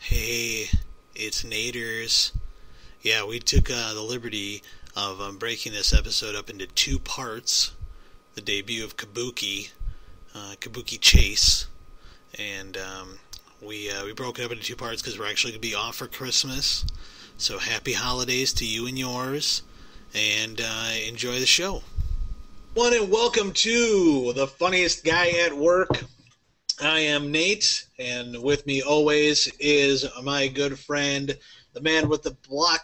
Hey, it's Naders. Yeah, we took the liberty of breaking this episode up into two parts. The debut of Kabuki Chase. And we broke it up into two parts because we're actually going to be off for Christmas. So happy holidays to you and yours. And enjoy the show. One and welcome to the funniest guy at work. I am Nate, and with me always is my good friend, the man with the block,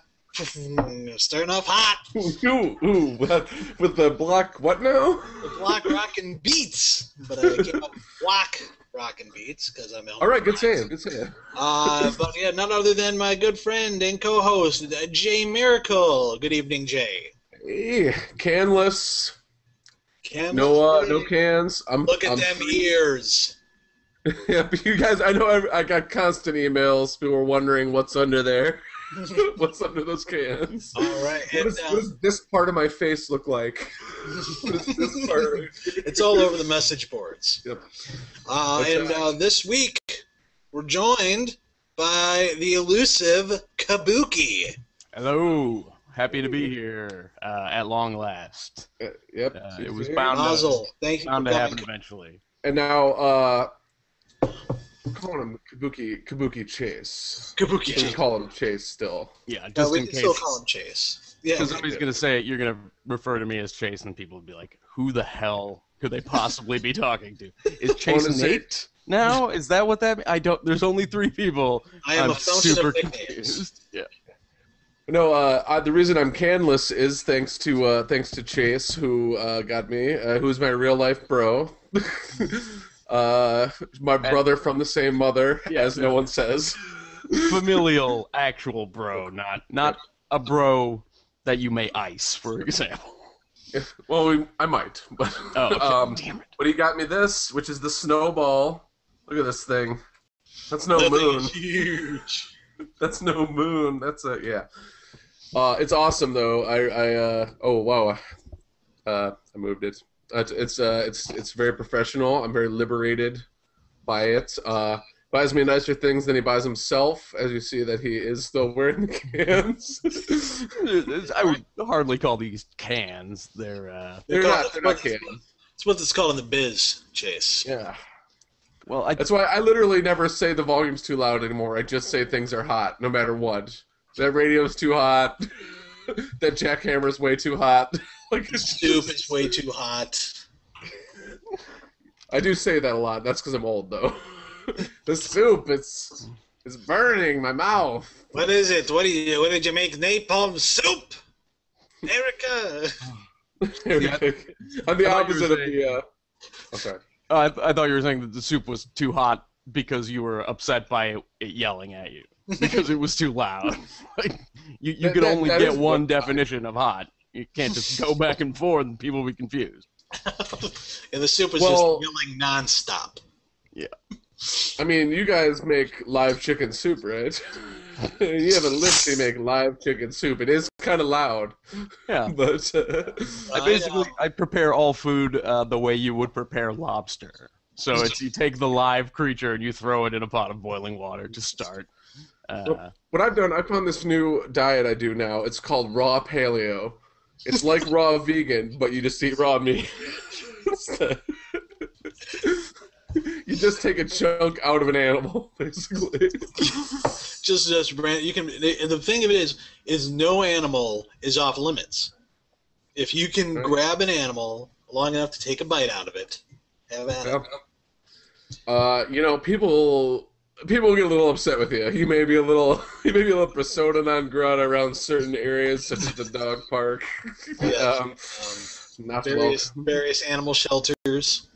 starting off hot. Ooh, with the block, what now? The block rockin' beats, but I came up with block rockin' beats because I'm all right. Good saying. But yeah, none other than my good friend and co-host Jay Miracle. Good evening, Jay. Hey, canless. No cans. Look at them ears. Yeah, but you guys, I know I got constant emails. People were wondering what's under there. What's under those cans? All right. What does this part of my face look like? What is this part? It's all over the message boards. Yep. This week, we're joined by the elusive Kabuki. Hello. Happy to be here at long last. Yep. It was bound to happen eventually. And now, we're calling him Kabuki Chase. Kabuki Chase. We call him Chase still. Yeah, just we in can case. still call him Chase. Yeah. Because somebody's going to say it, you're going to refer to me as Chase, and people will be like, who the hell could they possibly be talking to? Is Chase Nate now? Is that what that means? There's only three people. I'm a fountain super of nicknames. confused. Yeah. No, the reason I'm canless is thanks to Chase, who got me, who's my real life bro. My brother from the same mother, as no one says. Familial, actual bro, not a bro that you may ice, for example. Well, I might, but damn it! But he got me this, which is the snowball. Look at this thing. That's no moon. Huge. That's no moon. That's yeah. It's awesome though. Oh wow. I moved it. It's very professional. I'm very liberated by it. Buys me nicer things than he buys himself. As you see that he is still wearing the cans. I would hardly call these cans. They're not cans. It's what it's called in the biz, Chase. Yeah. Well, that's why I literally never say the volume's too loud anymore. I just say things are hot, no matter what. That radio's too hot. That jackhammer's way too hot. Like the soup is way too hot. I do say that a lot. That's because I'm old, though. The soup, it's burning my mouth. What is it? What did you make? Napalm soup, Erica. I'm the opposite of the. Oh, sorry. I thought you were saying that the soup was too hot because you were upset by it yelling at you because it was too loud. Like you could only get one definition of hot. You can't just go back and forth and people will be confused. And the soup was just yelling nonstop. Yeah. I mean, you guys make live chicken soup, right? You have a Lipsy make live chicken soup. It is kind of loud. Yeah. But I prepare all food the way you would prepare lobster. So you take the live creature and you throw it in a pot of boiling water to start. What I've done, I found this new diet I do now. It's called raw paleo. It's like raw vegan, but you just eat raw meat. You just take a chunk out of an animal, basically. just you can. The thing of it is no animal is off limits. If you can grab an animal long enough to take a bite out of it, have at it. People get a little upset with you. You may be a little persona non grata around certain areas, such as the dog park. Not various animal shelters.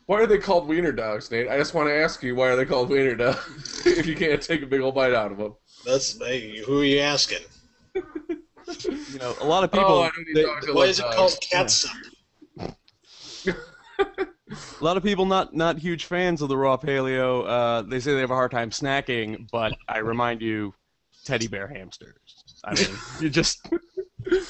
Why are they called wiener dogs, Nate? I just want to ask you, why are they called wiener dogs if you can't take a big old bite out of them? Who are you asking? A lot of people. Why is it called catsup? A lot of people not huge fans of the raw paleo. They say they have a hard time snacking, but I remind you, teddy bear hamsters. I mean, you just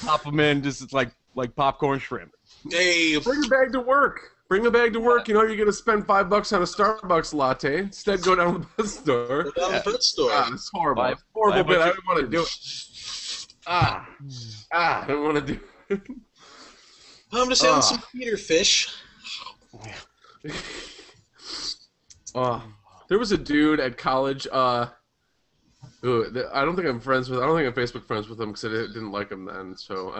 pop them in, just like popcorn shrimp. Hey, bring your bag to work. Bring a bag to work. You know you're gonna spend $5 on a Starbucks latte. Instead, go down to the pet store. Go down to the pet store. It's horrible. Horrible bit. I didn't want to do it. I don't want to do it. I'm just having some Peter fish. There was a dude at college. I don't think I'm friends with. I don't think I'm Facebook friends with him because I didn't like him then. So,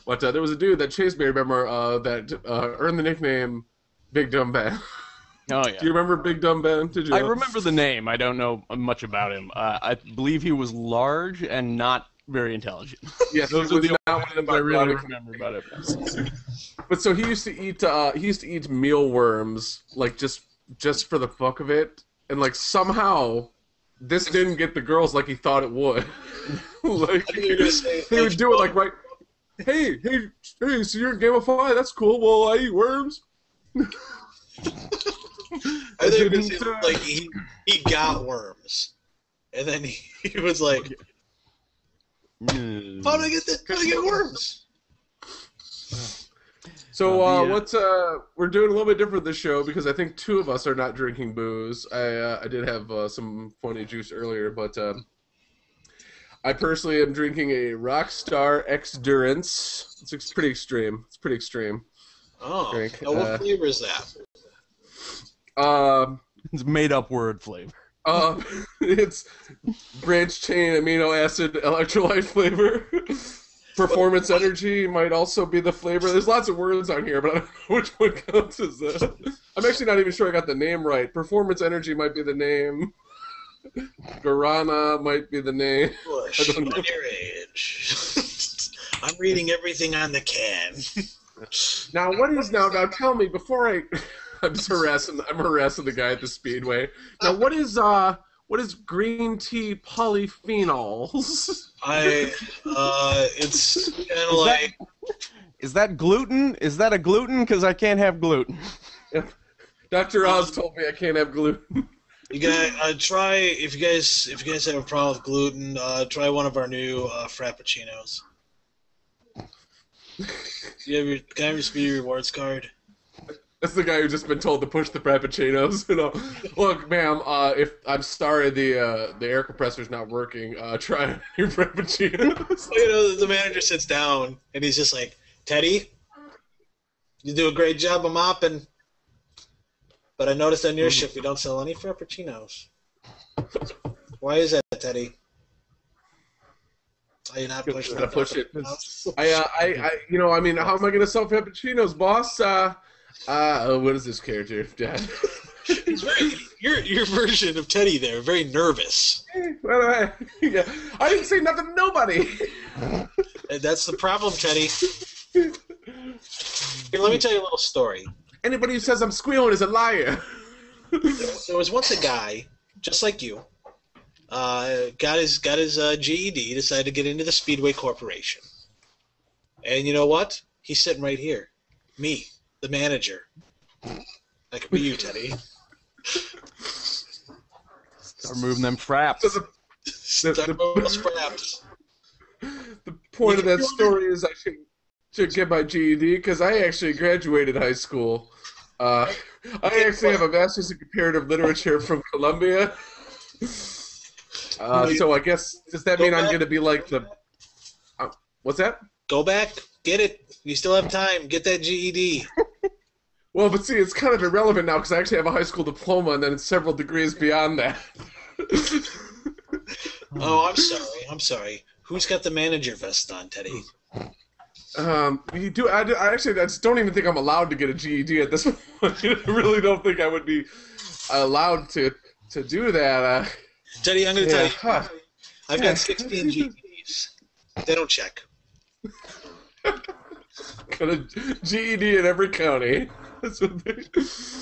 but there was a dude that chased me. Remember that earned the nickname Big Dumb Ben. Oh yeah. Do you remember Big Dumb Ben? Did you? I remember the name. I don't know much about him. I believe he was large and not very intelligent. Yes, those are the only things I really remember about it. But so he used to eat mealworms like just for the fuck of it, and like somehow this didn't get the girls like he thought it would. Like he would do it like right. Hey, so you're in Game of Five? That's cool. Well, I eat worms. I think it was like he got worms, and then he was like, "How do I get this? How do I get worms?" So we're doing a little bit different this show because I think two of us are not drinking booze. I did have some funny juice earlier, but I personally am drinking a Rockstar X-Durance. It's pretty extreme. Oh, drink. What flavor is that? It's made-up word flavor. It's branched chain amino acid electrolyte flavor. Performance energy might also be the flavor. There's lots of words on here, but I don't know which one counts as that. I'm actually not even sure I got the name right. Performance energy might be the name. Guarana might be the name. Bush, on your age. I'm reading everything on the can. Now tell me before I'm harassing the guy at the Speedway. Now what is green tea polyphenols? It's kind of like. Is that gluten? Is that a gluten? Because I can't have gluten. Dr. Oz told me I can't have gluten. You guys try if you guys have a problem with gluten, try one of our new frappuccinos. Can I have your Speedy Rewards card? That's the guy who's just been told to push the frappuccinos. You know, look, ma'am. If I'm sorry, the air compressor's not working. Try your frappuccinos. You know, the manager sits down and he's just like, Teddy, you do a great job of mopping, but I noticed on your shift we don't sell any frappuccinos. Why is that, Teddy? Are you not pushing the frappuccinos? I mean, how am I gonna sell frappuccinos, boss? What is this character, Dad? He's your version of Teddy there, very nervous. I didn't say nothing to nobody. And that's the problem, Teddy. Here, let me tell you a little story. Anybody who says I'm squealing is a liar. There was once a guy, just like you, got his GED, decided to get into the Speedway Corporation. And you know what? He's sitting right here. Me. The manager. That could be you, Teddy. Start moving them fraps. Start moving those fraps. The point of that story is I should get my GED because I actually graduated high school. I actually have a master's in comparative literature from Columbia. So I guess, does that mean I'm going to be like the... what's that? Go back. Get it. You still have time. Get that GED. Well, but see, it's kind of irrelevant now because I actually have a high school diploma and then it's several degrees beyond that. Oh, I'm sorry. Who's got the manager vest on, Teddy? You do. I just don't even think I'm allowed to get a GED at this point. I really don't think I would be allowed to do that. Teddy, I'm going to tell you. I've got 16 GEDs. They don't check. Got a GED in every county.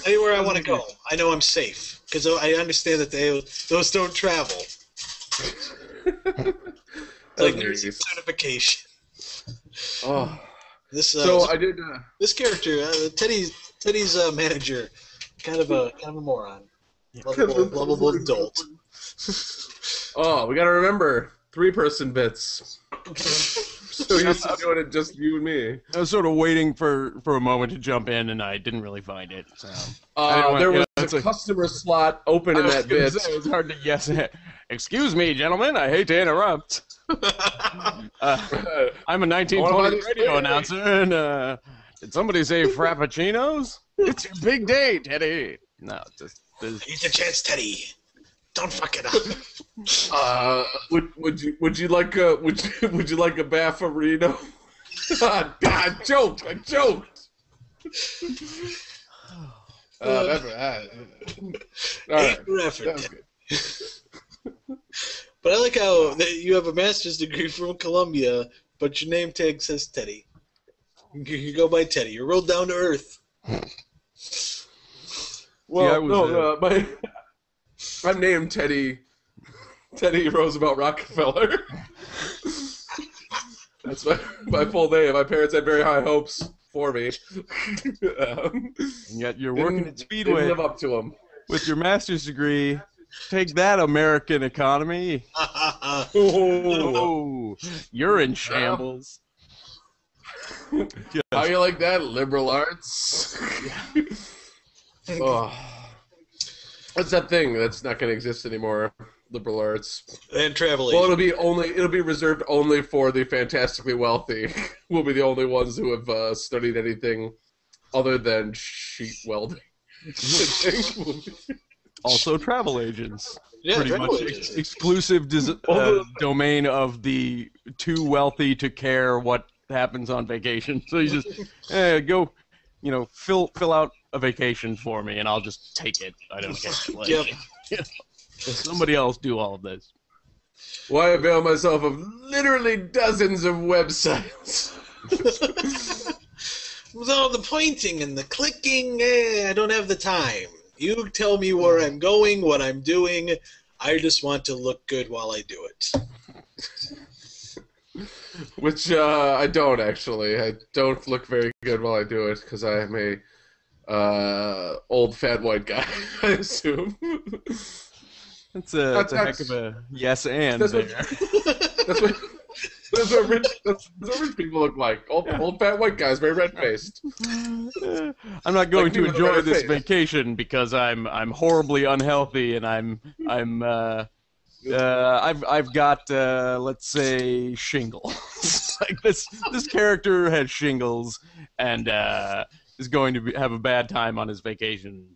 Anywhere I want to go, I know I'm safe because I understand that those don't travel. Like nursing certification. Oh, I did. This character, Teddy's manager, kind of a moron, lovable adult. Oh, we got to remember 3-person bits. So you're still doing it just you and me. I was sort of waiting for a moment to jump in, and I didn't really find it. So there was a customer slot open in that bit. It was hard to yes. Excuse me, gentlemen. I hate to interrupt. I'm a 1920 radio announcer, and did somebody say frappuccinos? It's your big day, Teddy. No, just Here's a chance, Teddy. Don't fuck it up. Would you like a baffarino? I joked. All right. But I like how you have a master's degree from Columbia, but your name tag says Teddy. You go by Teddy. You're real down to earth. Well, I'm named Teddy Roosevelt Rockefeller. That's my full name. My parents had very high hopes for me. And yet you're working at Speedway. Didn't live up to them. With your master's degree. Take that, American economy. Oh, you're in shambles. How you like that, liberal arts? Oh. What's that thing that's not going to exist anymore? Liberal arts and travel. Well, it'll be reserved only for the fantastically wealthy. We'll be the only ones who have studied anything other than sheet welding. Also, travel agents. Yeah, pretty much exclusive domain of the too wealthy to care what happens on vacation. So you just go, fill out a vacation for me, and I'll just take it. I don't care. Yep. Somebody else do all of this. Why avail myself of literally dozens of websites? With all the pointing and the clicking, I don't have the time. You tell me where I'm going, what I'm doing. I just want to look good while I do it. Which I don't, actually. I don't look very good while I do it, because I am a old fat white guy, I assume. That's a heck of a yes and that's what rich people look like. Old fat white guys, very red-faced. I'm not going to enjoy this vacation because I'm horribly unhealthy, and I've got let's say shingles. Like this character has shingles and is going to have a bad time on his vacation.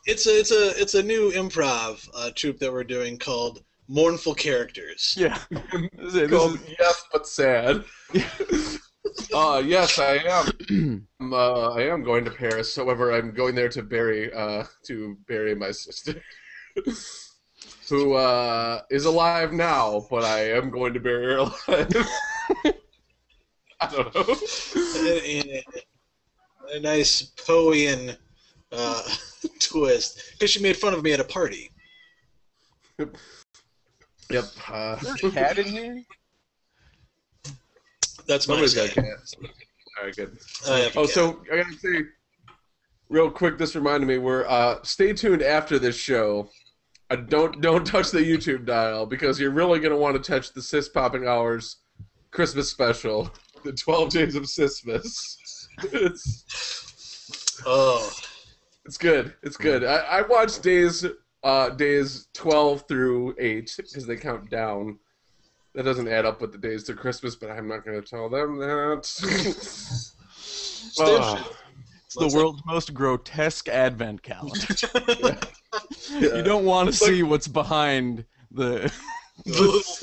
It's a new improv troupe that we're doing called Mournful Characters. Yeah. Called Yes But Sad. Yes, I am. I am going to Paris. However, I'm going there to bury my sister, who is alive now. But I am going to bury her alive. I don't know. A nice Poean twist, because she made fun of me at a party. Yep. Is there a cat in here? That's my got a cat. All right, good. So I gotta say, real quick, this reminded me. We're stay tuned after this show. Don't touch the YouTube dial, because you're really gonna want to touch the Sis Popping Hours Christmas special, the 12 Days of Sismas. It's good. It's good. I watched days 12 through 8 because they count down. That doesn't add up with the days to Christmas, but I'm not going to tell them that. It's the world's most grotesque advent calendar. Yeah. You don't want to see what's behind the... You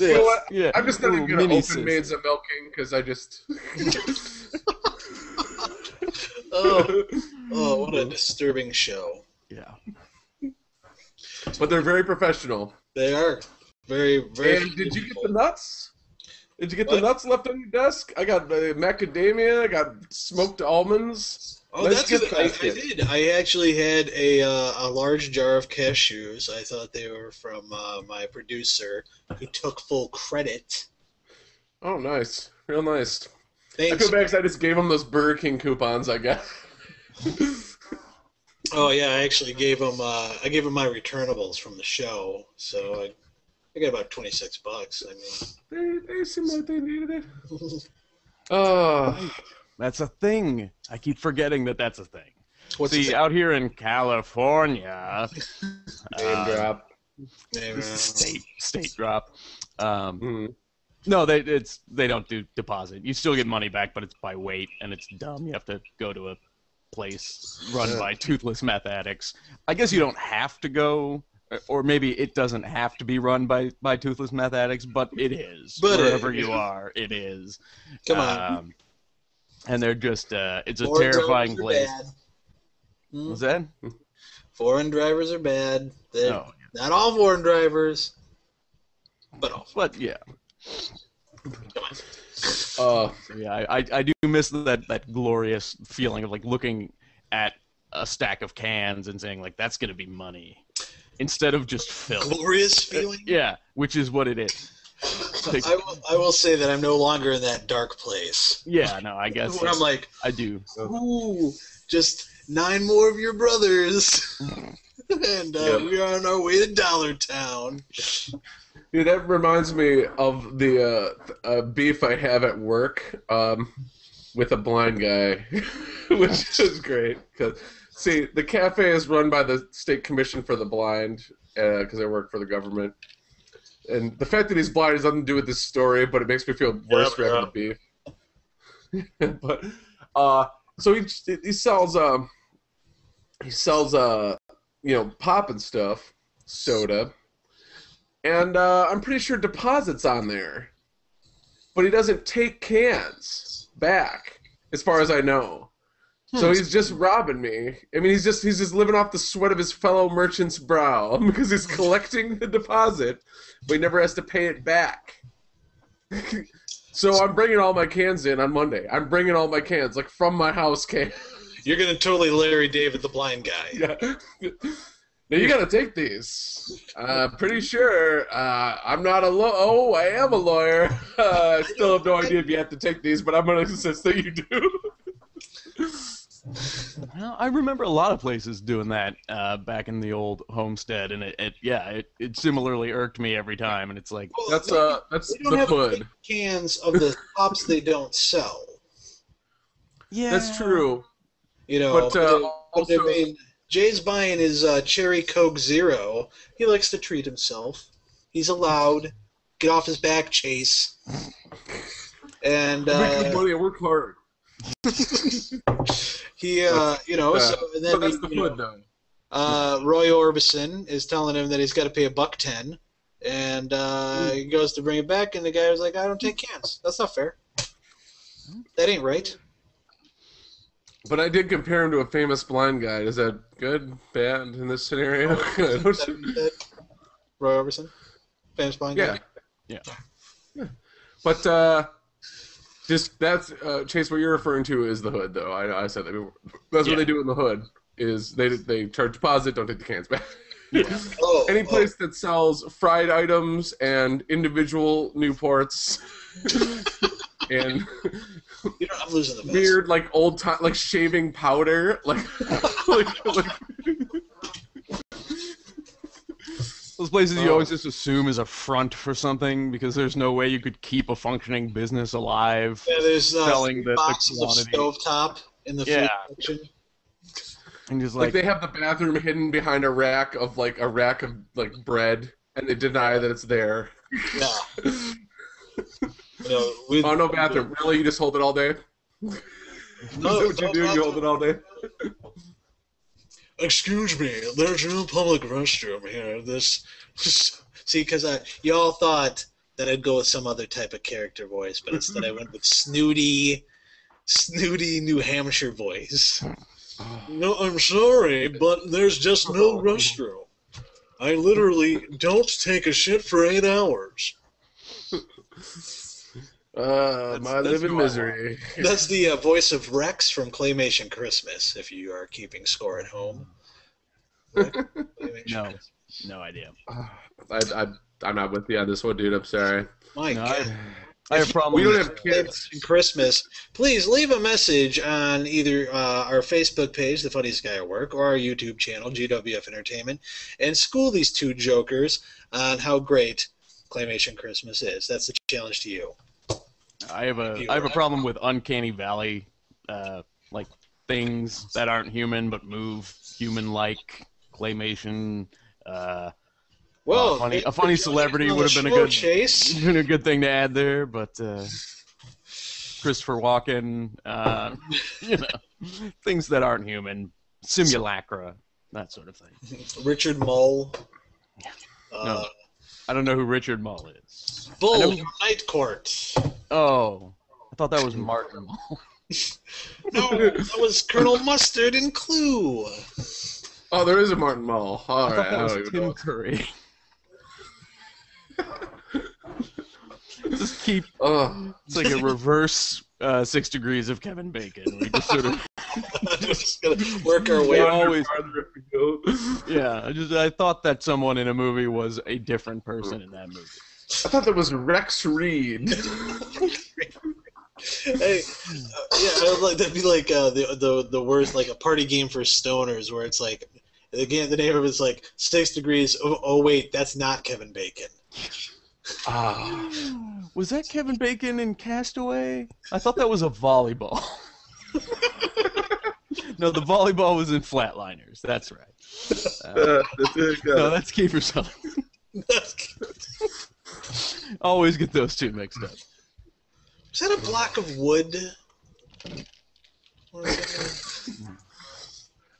know what? Yeah. I'm just not even going to open Maids of Milking because I just... Oh, what a disturbing show. Yeah. But they're very professional. They are. Very, very. And did you get the nuts? Did you get the nuts left on your desk? I got macadamia. I got smoked almonds. Oh, that's good. I did. I actually had a large jar of cashews. I thought they were from my producer, who took full credit. Oh, nice. Real nice. Thanks. I feel bad because I just gave him those Burger King coupons I got. Oh yeah, I actually gave him. I gave him my returnables from the show. So I got about $26. I mean, They seem like they needed it. That's a thing. I keep forgetting that that's a thing. what's See, out here in California, Name drop. state drop. Mhm. No, they don't do deposit. You still get money back, but it's by weight, and it's dumb. You have to go to a place run by toothless meth addicts. I guess you don't have to go, or maybe it doesn't have to be run by toothless meth addicts, but it is. But wherever you are, it is. Come on. And they're just, it's a Foreign terrifying drivers are place. bad. What's that? Foreign drivers are bad. They're Oh, not all foreign drivers, but all. but yeah. Come on. Yeah, I do miss that glorious feeling of like looking at a stack of cans and saying like that's gonna be money, instead of just filth. Glorious feeling. Yeah, which is what it is. Like, I will say that I'm no longer in that dark place. yeah, no, I guess Where I'm like, I do. ooh, just 9 more of your brothers, and we are on our way to Dollar Town. Dude, that reminds me of the beef I have at work with a blind guy, which is great. Cause, see, the cafe is run by the State Commission for the Blind because I work for the government. And the fact that he's blind has nothing to do with this story, but it makes me feel worse for having the beef. But so he sells pop and stuff, soda. And I'm pretty sure deposit's on there. But he doesn't take cans back, as far as I know. So he's just robbing me. I mean, he's just living off the sweat of his fellow merchant's brow because he's collecting the deposit, but he never has to pay it back. So I'm bringing all my cans in on Monday. I'm bringing all my cans, like from my house cans. You're gonna totally Larry David the blind guy. Yeah. Now you gotta take these. Pretty sure I'm not a Oh, I am a lawyer. I still have no idea if you have to take these, but I'm gonna insist that you do. Well, I remember a lot of places doing that back in the old homestead, and it similarly irked me every time. And it's like That's they don't the have hood. cans of the pops they don't sell. yeah, That's true. You know, But also, I mean, Jay's buying his Cherry Coke Zero. He likes to treat himself. He's allowed. Get off his back, Chase. And make good money and work hard. he, so and then But that's the hood, though. Roy Orbison is telling him that he's got to pay $1.10, and he goes to bring it back, and the guy was like, "I don't take cans. That's not fair. That ain't right." But I did compare him to a famous blind guy. Is that good, bad in this scenario? Roy Orbison, famous blind guy. yeah. But just that's Chase. What you're referring to is the hood, though. I said that. That's what they do in the hood. Is they charge deposit, don't take the cans back. Yeah. Any place that sells fried items and individual Newports and I'm losing the best. weird, like old time, like shaving powder, like Those places you always just assume is a front for something because there's no way you could keep a functioning business alive. Yeah, there's selling the boxes of quantity. stovetop in the food section. And just like they have the bathroom hidden behind a rack of bread, and they deny that it's there. Yeah. Oh, no bathroom. Really? You just hold it all day? Is that what you do? You hold it all day? Excuse me, there's no public restroom here. See, because y'all thought that I'd go with some other type of character voice, but instead I went with snooty New Hampshire voice. No, I'm sorry, but there's just no restroom. I literally don't take a shit for 8 hours. My living misery. That's the voice of Rex from Claymation Christmas, if you are keeping score at home. No idea. I'm not with you on this one, dude. I'm sorry. My God. I have problems. We don't have kids. Christmas, please leave a message on either our Facebook page, The Funniest Guy at Work, or our YouTube channel, GWF Entertainment, and school these two jokers on how great Claymation Christmas is. That's the challenge to you. I have a problem with Uncanny Valley, like things that aren't human but move human-like. Claymation. Well, a funny celebrity would have been a good thing to add there, but Christopher Walken, things that aren't human, simulacra, that sort of thing. Richard Mull. No, I don't know who Richard Mull is. Bull from Night Court. Oh, I thought that was Martin Mull. No, that was Colonel Mustard in Clue. Oh, there is a Martin Mull. All right, that was Tim Curry. Just keep. It's like a reverse 6 degrees of Kevin Bacon. We just sort of just gonna work our way always. Yeah, I thought that someone in a movie was a different person in that movie. I thought that was Rex Reed. Hey, I would like that'd be like the worst, like a party game for stoners, where it's like the name of it's like 6 degrees. Oh wait, that's not Kevin Bacon. Was that Kevin Bacon in Castaway? I thought that was a volleyball. No, the volleyball was in Flatliners. That's right. No, that's Kiefer Sutherland. Always get those two mixed up. Is that a block of wood?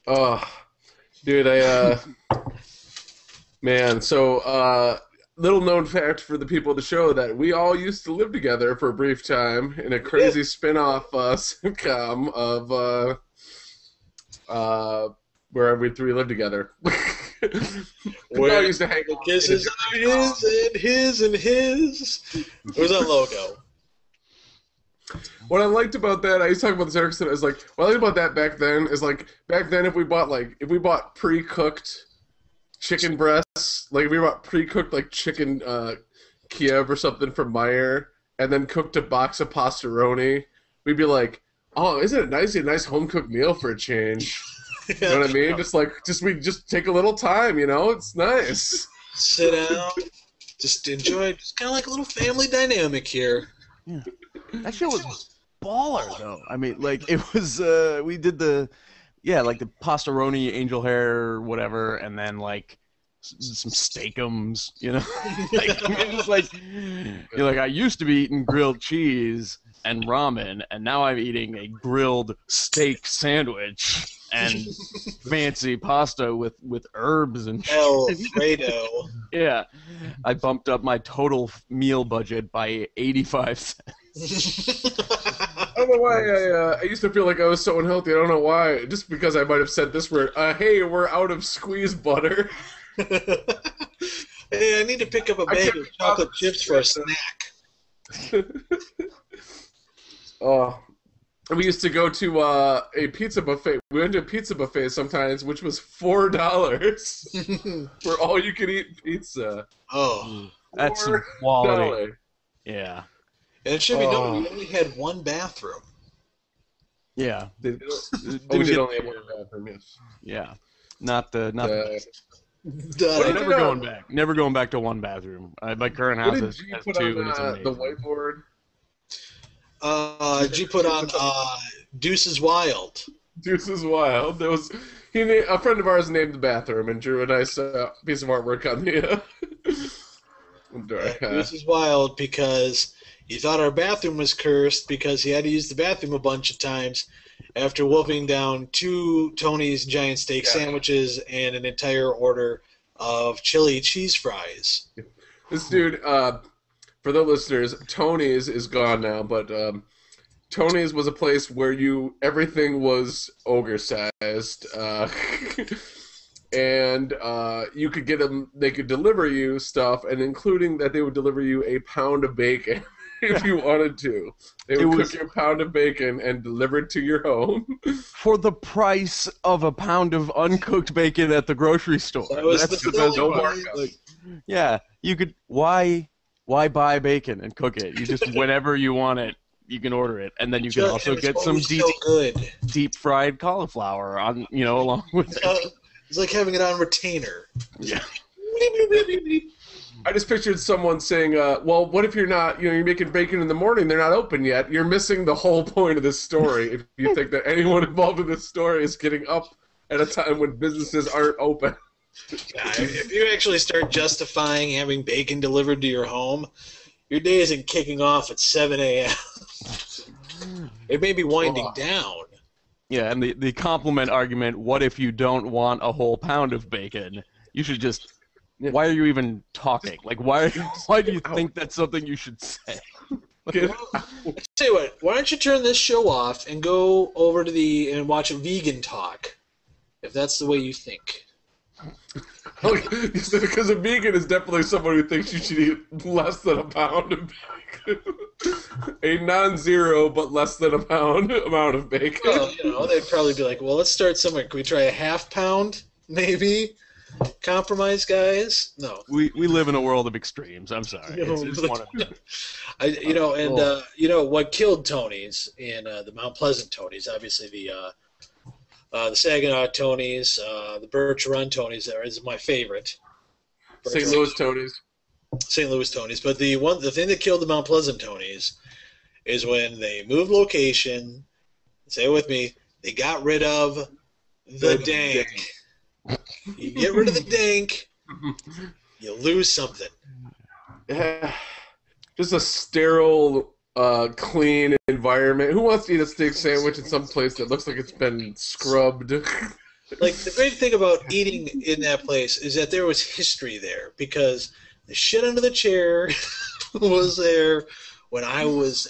Oh, dude, man, so, little known fact for the people of the show that we all used to live together for a brief time in a crazy spin-off sitcom of where we three lived together. We all used to hang out. Kisses are his and his. It was that logo. What I liked about that, I used to talk about this Erickson, is like, what I liked about that back then is like, back then if we bought pre-cooked chicken breasts, like if we bought pre-cooked like chicken Kiev or something from Meyer, and then cooked a box of pastaroni, we'd be like, oh, isn't it nice? A nice home-cooked meal for a change. You know what I mean? We just take a little time, it's nice. Sit down, just enjoy, just kind of like a little family dynamic here. Yeah. That shit was baller, though. I mean, like, it was, we did the pastaroni, angel hair, whatever, and then, like, some steakums, Like, I mean, it's like, you're like, I used to be eating grilled cheese and ramen, and now I'm eating a grilled steak sandwich and fancy pasta with herbs and shit. Alfredo. Yeah. I bumped up my total meal budget by 85 cents. I don't know why I used to feel like I was so unhealthy. I don't know why. Just because I might have said this word. Hey, we're out of squeeze butter. Hey, I need to pick up a bag of chocolate chips for a snack. We used to go to a pizza buffet. We went to a pizza buffet sometimes, which was $4 for all-you-can-eat pizza. Oh, that's some quality. Yeah. And it should be known we only had one bathroom. Yeah. We did only have one bathroom, yes. Yeah. Not the Never going back to one bathroom. My current house has two, and it's amazing. The whiteboard? G put on Deuces Wild. Deuces Wild. There was a friend of ours named the bathroom and drew a nice piece of artwork on the. Deuces Wild because he thought our bathroom was cursed because he had to use the bathroom a bunch of times after wolfing down 2 Tony's giant steak sandwiches and an entire order of chili cheese fries. This dude. For the listeners, Tony's is gone now, but Tony's was a place where everything was ogre-sized, and you could get them. They could deliver you stuff, and including that, they would deliver you a pound of bacon if you wanted to. They would cook you a pound of bacon and deliver it to your home for the price of a pound of uncooked bacon at the grocery store. That's the best part. Like, yeah, you could Why buy bacon and cook it? You just, whenever you want it, you can order it, and then you can also get some deep fried cauliflower on, along with it. It's like having it on retainer. Yeah. I just pictured someone saying, well, what if you're not, you're making bacon in the morning, they're not open yet. You're missing the whole point of this story if you think that anyone involved in this story is getting up at a time when businesses aren't open. If you actually start justifying having bacon delivered to your home, your day isn't kicking off at 7 a.m. It may be winding down. Yeah, and the compliment argument, what if you don't want a whole pound of bacon? You should just... Why are you even talking? Like, why do you think that's something you should say? Tell you what, why don't you turn this show off and go over to and watch a vegan talk, if that's the way you think. Because a vegan is definitely someone who thinks you should eat less than a pound of bacon. A non-zero, but less than a pound amount of bacon. Well, they'd probably be like, well, let's start somewhere. Can we try a half pound, maybe? Compromise, guys? No. We live in a world of extremes. I'm sorry. It's one of what killed Tony's in the Mount Pleasant Tony's, obviously the Saginaw Tonys, the Birch Run Tonys is my favorite. St. Louis Tonys. St. Louis Tonys. But the thing that killed the Mount Pleasant Tonys is when they moved location, say it with me, they got rid of the dank. You get rid of the dank, you lose something. Yeah. Just a sterile, clean environment. Who wants to eat a steak sandwich in some place that looks like it's been scrubbed? Like, the great thing about eating in that place is that there was history there, because the shit under the chair was there when I was,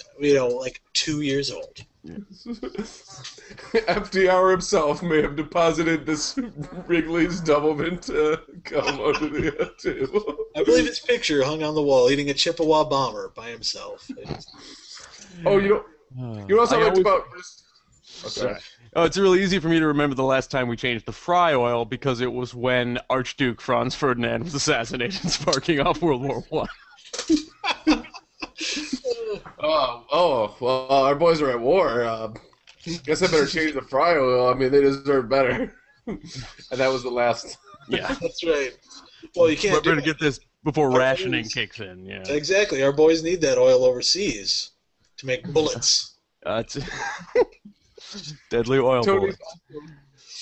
2 years old. FDR himself may have deposited this Wrigleys Doublemint gum under the table. I believe his picture hung on the wall eating a Chippewa bomber by himself. Oh, you also liked about... Okay. Oh, it's really easy for me to remember the last time we changed the fry oil because it was when Archduke Franz Ferdinand was assassinated sparking off World War I. Well, our boys are at war. Guess I better change the fry oil. I mean, they deserve better. And that was the last. Yeah, that's right. Well, you can't. We're going to get this before rationing kicks in. Yeah, exactly. Our boys need that oil overseas to make bullets. It's deadly oil bullets.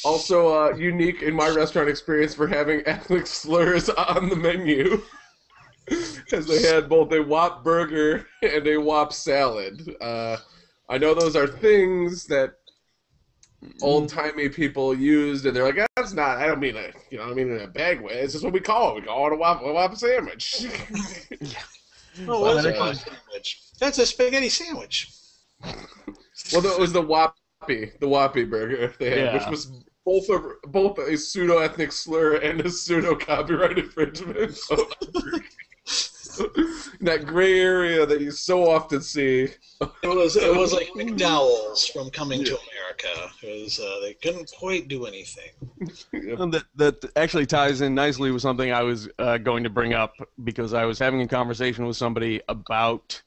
Also, unique in my restaurant experience for having ethnic slurs on the menu. Because they had both a Whop burger and a Whop salad. I know those are things that old-timey people used, and they're like, that's not, I don't mean it, I mean in a bag way. It's just what we call it. We call it a Whop sandwich. Oh, what's a Whop sandwich? That's a spaghetti sandwich. Well, it was the Whoppy burger they had, which was both a pseudo-ethnic slur and a pseudo-copyright infringement. That gray area that you so often see. It was like McDowell's from Coming to America. It was they couldn't quite do anything. That actually ties in nicely with something I was going to bring up because I was having a conversation with somebody about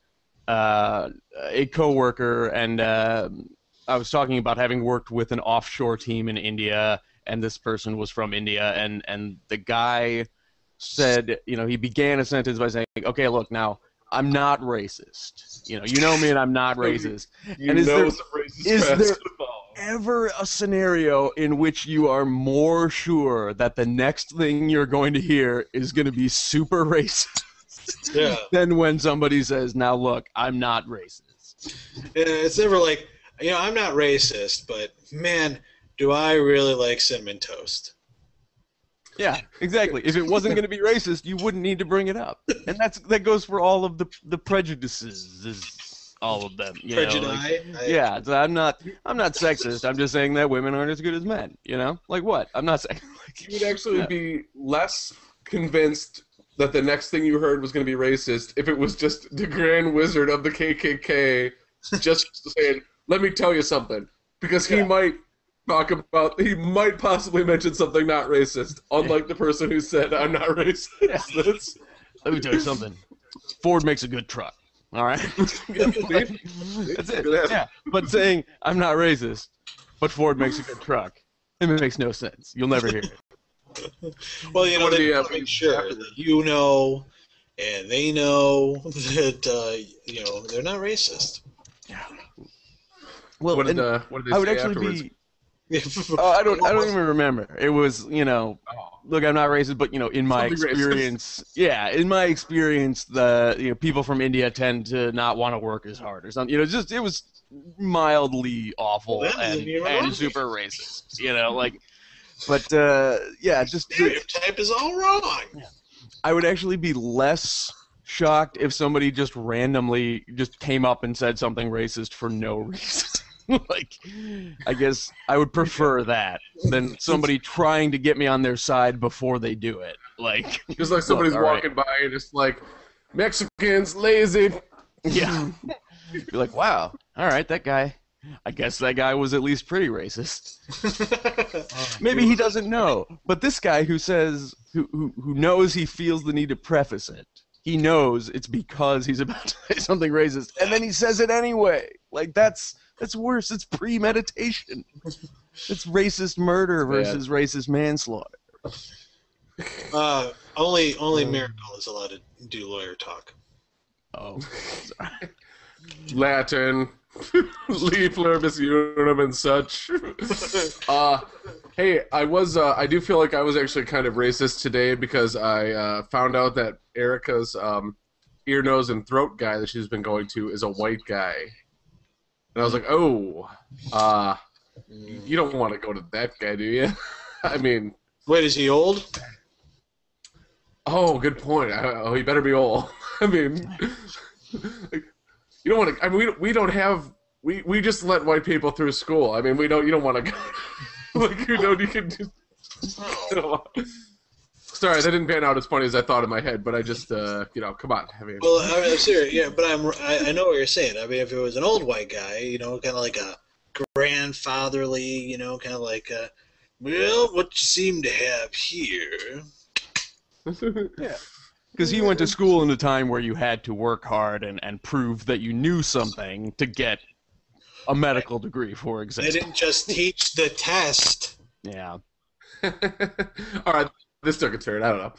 a coworker, and I was talking about having worked with an offshore team in India, and this person was from India, and the guy said, he began a sentence by saying, okay, look, now, I'm not racist. You know me and I'm not racist. And is there ever a scenario in which you are more sure that the next thing you're going to hear is going to be super racist than when somebody says, now look, I'm not racist? Yeah, it's never like, I'm not racist, but man, do I really like cinnamon toast. Yeah, exactly. If it wasn't going to be racist, you wouldn't need to bring it up, and that goes for all of the prejudices, all of them. Yeah, so I'm not sexist. I'm just saying that women aren't as good as men. Like what? I'm not saying. You would actually be less convinced that the next thing you heard was going to be racist if it was just the Grand Wizard of the KKK just saying, "Let me tell you something," because he might. He might possibly mention something not racist, unlike the person who said, I'm not racist. Yeah. Let me tell you something. Ford makes a good truck. All right? That's it. Yeah. But saying, I'm not racist, but Ford makes a good truck, it makes no sense. You'll never hear it. Well, they want to make sure that and they know that they're not racist. Yeah. Well, what did they I would say actually afterwards? be. I don't even remember. It was, look, I'm not racist, but in my Something experience, in my experience, the people from India tend to not want to work as hard or something. Just it was mildly awful Well, and super racist. But just stereotype is all wrong. Yeah. I would actually be less shocked if somebody just randomly just came up and said something racist for no reason. I guess I would prefer that than somebody trying to get me on their side before they do it. Just like somebody's walking by and just like, Mexicans, lazy. Yeah. Be like, wow, all right, that guy. I guess that guy was at least pretty racist. Maybe he doesn't know, but this guy who says, who knows he feels the need to preface it, he knows it's because he's about to say something racist, and then he says it anyway. That's worse. It's premeditation. It's racist murder versus racist manslaughter. Only Miracle is allowed to do lawyer talk. Oh, sorry. Latin, leaf pluribus unum and such. Hey, I do feel like I was actually kind of racist today because I found out that Erica's ear, nose, and throat guy that she's been going to is a white guy. And I was like, you don't want to go to that guy, do you? I mean... Wait, is he old? Oh, good point. He better be old. I mean... You don't want to... I mean, we don't have... We just let white people through school. I mean, you don't want to go... you can just... Sorry, that didn't pan out as funny as I thought in my head, but I just, come on. I mean... Well, I'm serious, yeah, but I know what you're saying. I mean, if it was an old white guy, kind of like a grandfatherly, kind of like, well, what you seem to have here. Yeah. Because he went to school in a time where you had to work hard and prove that you knew something to get a medical degree, for example. They didn't just teach the test. Yeah. All right. This took a turn. I don't know.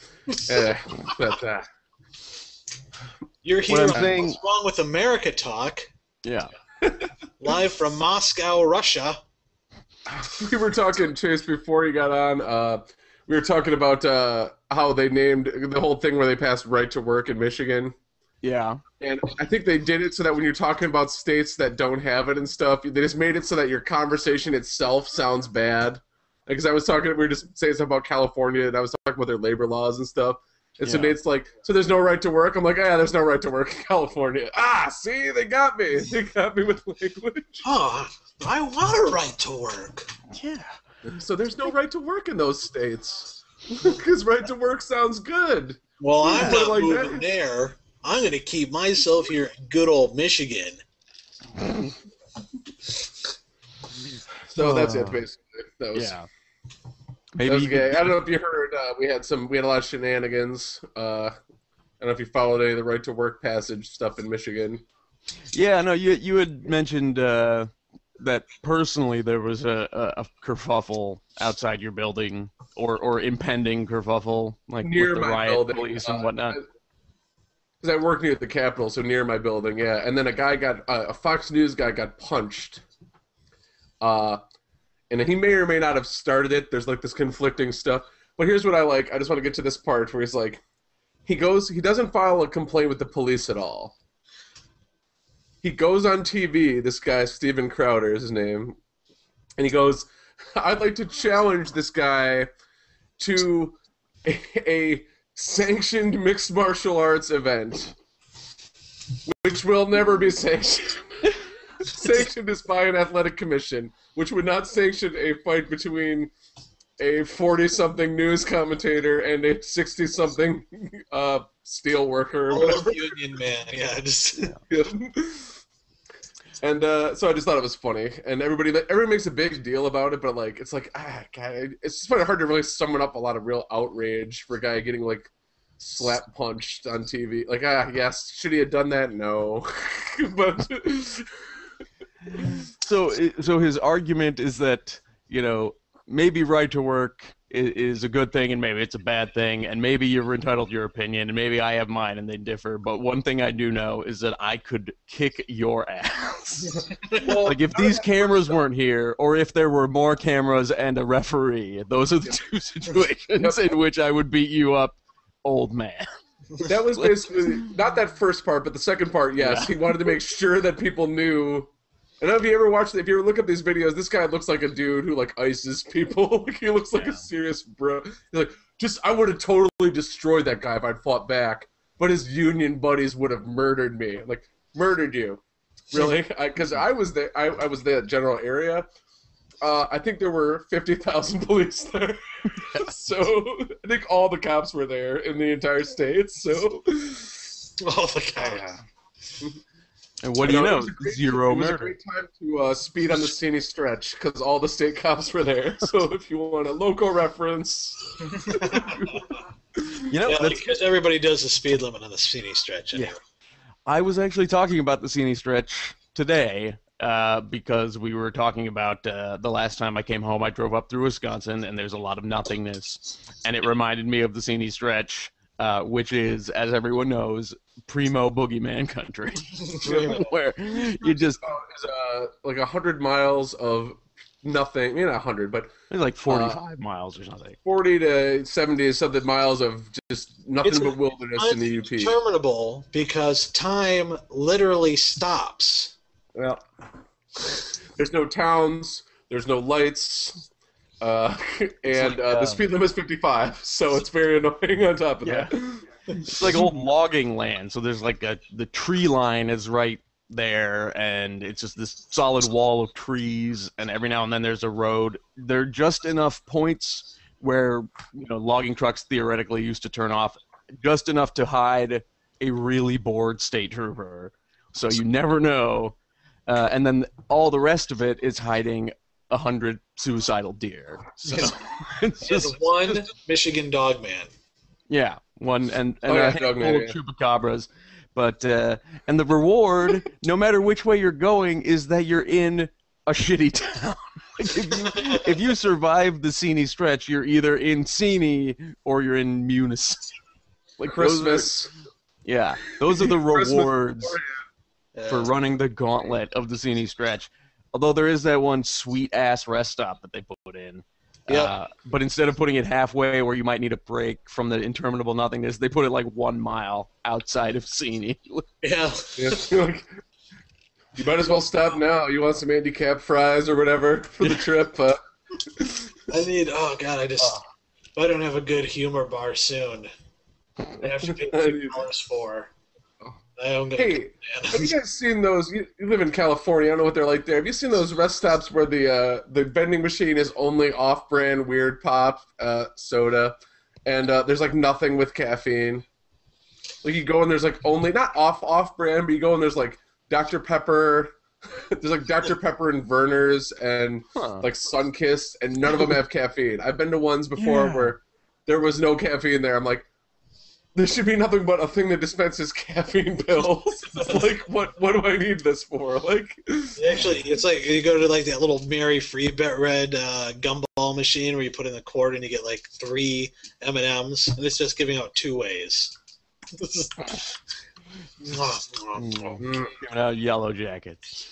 You're here on What's Wrong with America Talk. Yeah. Live from Moscow, Russia. We were talking, Chase, before you got on. We were talking about how they named the whole thing where they passed right to work in Michigan. Yeah. And I think they did it so that when you're talking about states that don't have it and stuff, they just made it so that your conversation itself sounds bad. Because we were just saying something about California, and I was talking about their labor laws and stuff. And so Nate's like, so there's no right to work? I'm like, yeah, there's no right to work in California. See, they got me. They got me with language. Oh, I want a right to work. Yeah. So there's no right to work in those states. Because right to work sounds good. Well, I'm not moving there. I'm going to keep myself here in good old Michigan. So that's it, basically. That was, Maybe that was gay. I don't know if you heard. We had a lot of shenanigans. I don't know if you followed any of the right to work passage stuff in Michigan. Yeah, no, you had mentioned that personally there was a kerfuffle outside your building, or impending kerfuffle, like near with the riot building, police and whatnot. Because I work near the Capitol, so near my building, yeah. And then a Fox News guy got punched. And he may or may not have started it. There's like this conflicting stuff. But here's what I like. I just want to get to this part where he's like, he doesn't file a complaint with the police at all. He goes on TV, this guy, Steven Crowder is his name, and he goes, I'd like to challenge this guy to a sanctioned mixed martial arts event, which will never be sanctioned. Sanctioned is by an athletic commission, which would not sanction a fight between a 40-something news commentator and a 60-something steel worker. Or whatever. Union man, yeah. And so I just thought it was funny, and everybody makes a big deal about it, but like it's like God, it's just kind of hard to really summon up a lot of real outrage for a guy getting like slap punched on TV. Like yes, should he have done that? No, but. So his argument is that maybe right to work is a good thing and maybe it's a bad thing, and maybe you're entitled to your opinion, and maybe I have mine and they differ. But one thing I do know is that I could kick your ass. Well, like if these cameras weren't here, or if there were more cameras and a referee, those are the two situations in which I would beat you up, old man. That was basically not that first part, but the second part. Yes, Yeah. he wanted to make sure that people knew. And if you ever watch, if you ever look at these videos, this guy looks like a dude who like ices people. Like, he looks like a serious bro. He's like, I would have totally destroyed that guy if I'd fought back, but his union buddies would have murdered me. Like, murdered you, really? Because I was there. I was the general area. I think there were 50,000 police there. So I think all the cops were there in the entire state. So Oh, the guy. And what do you know? Zero It was a murder. great time to speed on the Cine stretch because all the state cops were there. So if you want a local reference, You know, Yeah, that's, because everybody does the speed limit on the Cine stretch. Anyway. I was actually talking about the Cine stretch today because we were talking about the last time I came home. I drove up through Wisconsin, and there's a lot of nothingness, and it reminded me of the Cine stretch, which is, as everyone knows, primo boogeyman country, where you just it's like 100 miles of nothing. Not 100, but it's like 45 miles or something. 40 to 70 something miles of just nothing but wilderness in the UP. Interminable because time literally stops. Well, there's no towns, there's no lights, and the speed limit is 55, so it's very annoying on top of that. It's like old logging land, so there's like the tree line is right there, and it's just this solid wall of trees, and every now and then there's a road. There are just enough points where logging trucks theoretically used to turn off, just enough to hide a really bored state trooper, so you never know. And then all the rest of it is hiding 100 suicidal deer. So it's Just one Michigan dog man. yeah, one and Oh, yeah, a handful Dogman, of yeah. chupacabras. But and the reward, no matter which way you're going, is that you're in a shitty town. Like if you survive the Cine stretch, you're either in Cine or you're in Munis. Like Christmas. those are the Christmas rewards Yeah. for running the gauntlet of the Cine stretch. Although there is that one sweet ass rest stop that they put in. Yeah. But instead of putting it halfway where you might need a break from the interminable nothingness, they put it like 1 mile outside of Cine. Yeah. Yeah, like, you might as well stop now. You want some handicap fries or whatever for the trip? I need. Oh God, I don't have a good humor bar soon. I have to pay $2 for. I'm gonna Hey, have you guys seen those? You live in California. I don't know what they're like there. Have you seen those rest stops where the vending machine is only off-brand weird pop soda, and there's like nothing with caffeine? Like you go and there's like only not off-brand, but you go and there's like Dr. Pepper. There's like Dr. Pepper and Verner's and like Sunkist, and none of them have caffeine. I've been to ones before where there was no caffeine there. I'm like, there should be nothing but a thing that dispenses caffeine pills. Like, what do I need this for? Like, Actually, it's like you go to like that little Mary Free Bet Red gumball machine where you put in the quarter and you get like 3 M&Ms, and it's just giving out 2 ways. Giving out yellow jackets.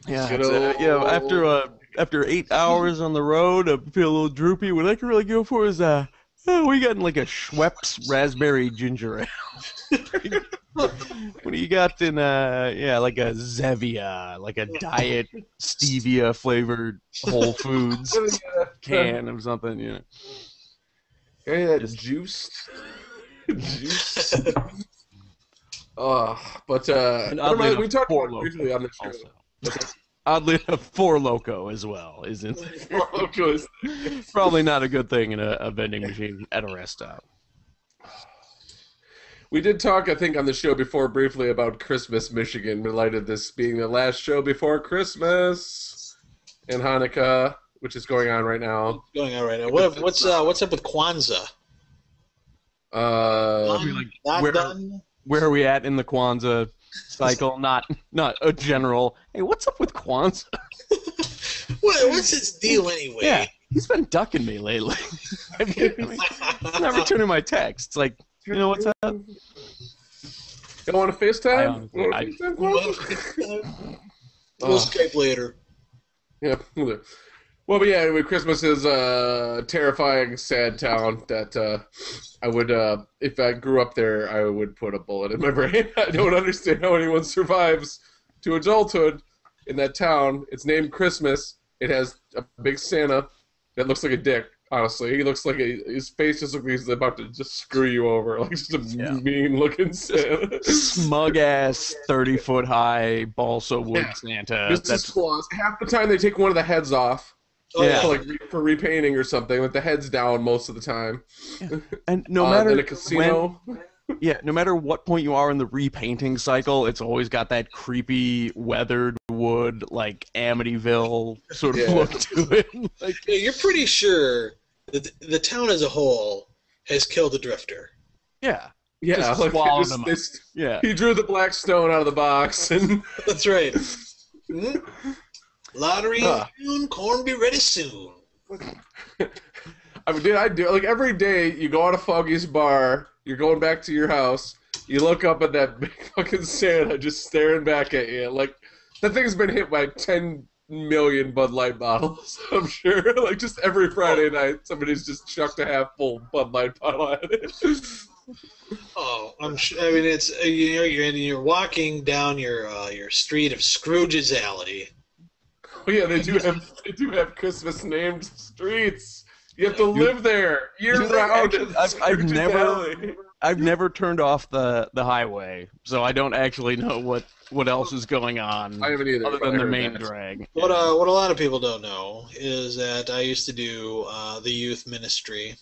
Yeah, Good it's, after 8 hours on the road, I feel a little droopy. What I can really go for is we got like a Schweppes raspberry ginger ale. What do you got in like a Zevia, like a diet stevia flavored Whole Foods can of something, hey, that juice. Juice. But oddly we enough, talked Four about Loko briefly on the show. also. Oddly enough, Four Loko as well isn't Four Loko is- probably not a good thing in a vending machine at a rest stop. We did talk, I think, on the show before briefly about Christmas, Michigan, related to this being the last show before Christmas and Hanukkah, which is going on right now. What's going on right now? What's up with Kwanzaa? Not where- done? Where are we at in the Kwanzaa cycle? Not a general. Hey, what's up with Kwanzaa? What's its deal anyway? Yeah. He's been ducking me lately. He's never turning my texts. Like, you know what's up? You want to FaceTime? We'll Skype later. Yeah. Well, but yeah, anyway, Christmas is a terrifying, sad town that I would, if I grew up there, I would put a bullet in my brain. I don't understand how anyone survives to adulthood in that town. It's named Christmas. It has a big Santa that looks like a dick, honestly. He looks like his face just looks like he's about to just screw you over. Like just a mean-looking Santa. Smug-ass, 30-foot-high, balsa wood Santa. That's flaws. Half the time they take one of the heads off. Like for repainting or something, with the heads down most of the time. Yeah. And no matter in a casino. No matter what point you are in the repainting cycle, it's always got that creepy weathered wood, like Amityville sort of look to it. Like, you're pretty sure that the town as a whole has killed a drifter. Yeah. Yeah, just like swallowed him up. Yeah. He drew the black stone out of the box, and that's right. Lottery in June, corn be ready soon. I mean, dude, I do like every day. You go out of Foggy's bar, you're going back to your house. You look up at that big fucking Santa just staring back at you. Like that thing's been hit by 10 million Bud Light bottles. I'm sure. Like just every Friday night, somebody's just chucked a half full Bud Light bottle at it. Oh, I'm sure. I mean, it's you're walking down your street of Scrooge's Alley. Oh yeah, they do have Christmas named streets. You have to live there year round. I've never turned off the highway, so I don't actually know what else is going on. I haven't either, other than the main drag. What a lot of people don't know is that I used to do the youth ministry.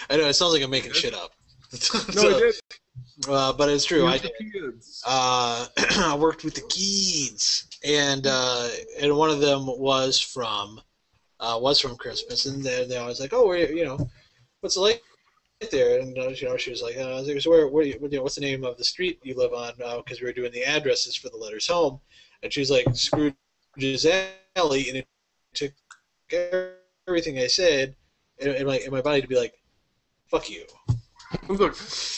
I know it sounds like I'm making shit up. No, it did. But it's true. I worked with the kids, and one of them was from Christmas, and they always like, oh, what's it like there? And she was like, so what's the name of the street you live on? Because we were doing the addresses for the letters home, and she's like, Scrooge's Alley, and it took everything I said in my body to be like, fuck you. Look,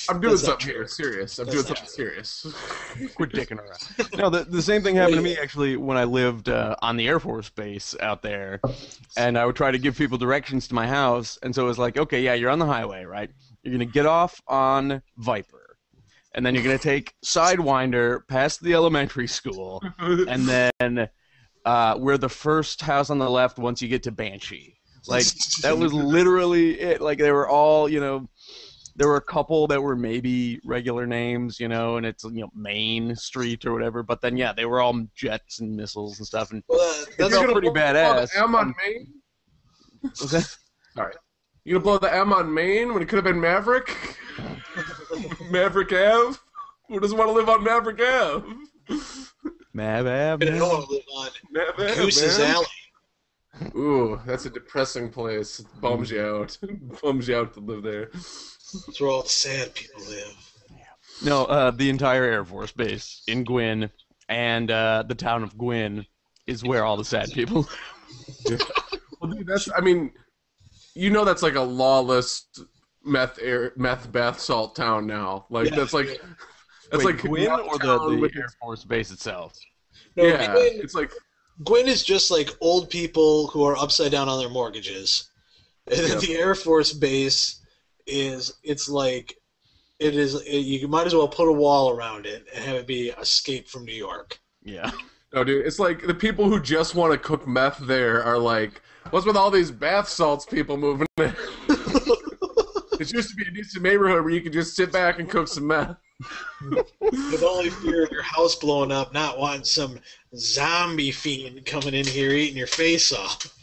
I'm doing something here. Serious. I'm doing something serious. Quit dicking around. No, the same thing happened to me actually when I lived on the Air Force base out there, and I would try to give people directions to my house, and so it was like, okay, yeah, you're on the highway, right? You're gonna get off on Viper, and then you're gonna take Sidewinder past the elementary school, and then we're the first house on the left once you get to Banshee. Like that was literally it. Like they were all, there were a couple that were maybe regular names, and it's Main Street or whatever. But then, they were all jets and missiles and stuff, and that's all pretty badass. M on Main? What's that? Sorry. You gonna blow the M on Main when it could have been Maverick? Maverick Ave? Who doesn't want to live on Maverick Ave? Mav Ave. I don't want to live on Goose's Alley. Ooh, that's a depressing place. It bums you out. Bums you out to live there. That's where all the sad people live. No, the entire Air Force base in Gwyn and the town of Gwyn is where all the sad people live. Well, dude, that's like a lawless meth bath salt town now. Like that's like Gwyn or the Air Force base itself. No, yeah, it's like Gwyn is just like old people who are upside down on their mortgages, and then the Air Force base is you might as well put a wall around it and have it be Escape from New York. Yeah. No, dude, it's like the people who just want to cook meth there are like, what's with all these bath salts people moving in? It used to be a decent neighborhood where you could just sit back and cook some meth. With only fear of your house blowing up, not wanting some zombie fiend coming in here eating your face off.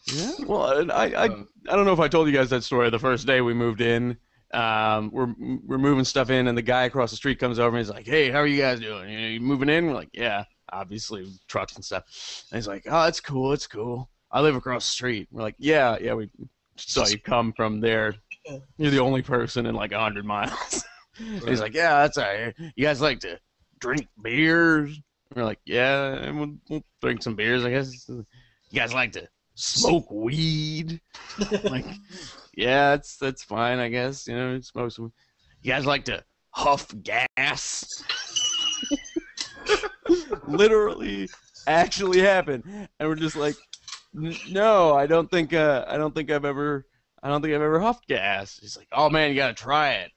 Yeah, well, I don't know if I told you guys that story the first day we moved in. We're moving stuff in, and the guy across the street comes over and he's like, "Hey, how are you guys doing? You moving in?" We're like, "Yeah, obviously trucks and stuff." And he's like, "Oh, it's cool. I live across the street." We're like, "Yeah, we saw you come from there. You're the only person in like 100 miles." And he's like, "Yeah, that's all right. You guys like to drink beers?" We're like, "Yeah, and we'll drink some beers, I guess." You guys like to smoke weed. Like, yeah, that's fine, I guess. You know, smoke some. You guys like to huff gas? Literally, actually happened, and we're just like, no, I don't think I've ever huffed gas. He's like, oh man, you gotta try it.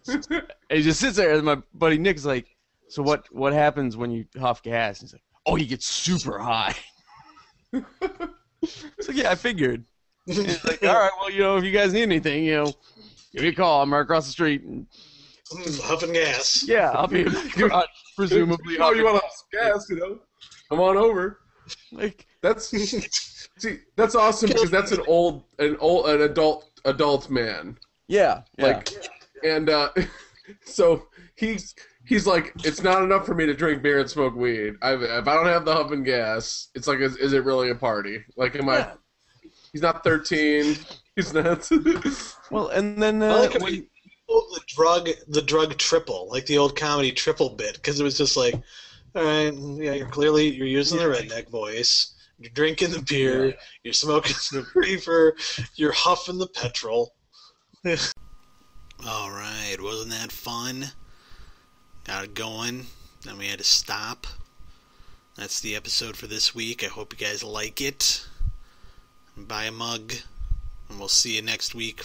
And he just sits there, and my buddy Nick's like, so what happens when you huff gas? And he's like, oh, he gets super high. So yeah, I figured. And he's like, all right, well, you know, if you guys need anything, you know, give me a call. I'm right across the street. And, huffing gas. yeah, I'll be presumably. Oh, you want to huff gas? You know, come on over. Like that's that's awesome because that's an adult man. yeah. Like, and so he's like, it's not enough for me to drink beer and smoke weed. If I don't have the huffing gas, it's like, is it really a party? Like, am I? He's not 13. He's not. Well, and then I like when you pulled the drug triple, like the old comedy triple bit, because it was just like, all right, yeah, you're using the redneck voice, you're drinking the beer, you're smoking the reefer, you're huffing the petrol. All right, wasn't that fun? Got it going, then we had to stop. That's the episode for this week. I hope you guys like it. Buy a mug, and we'll see you next week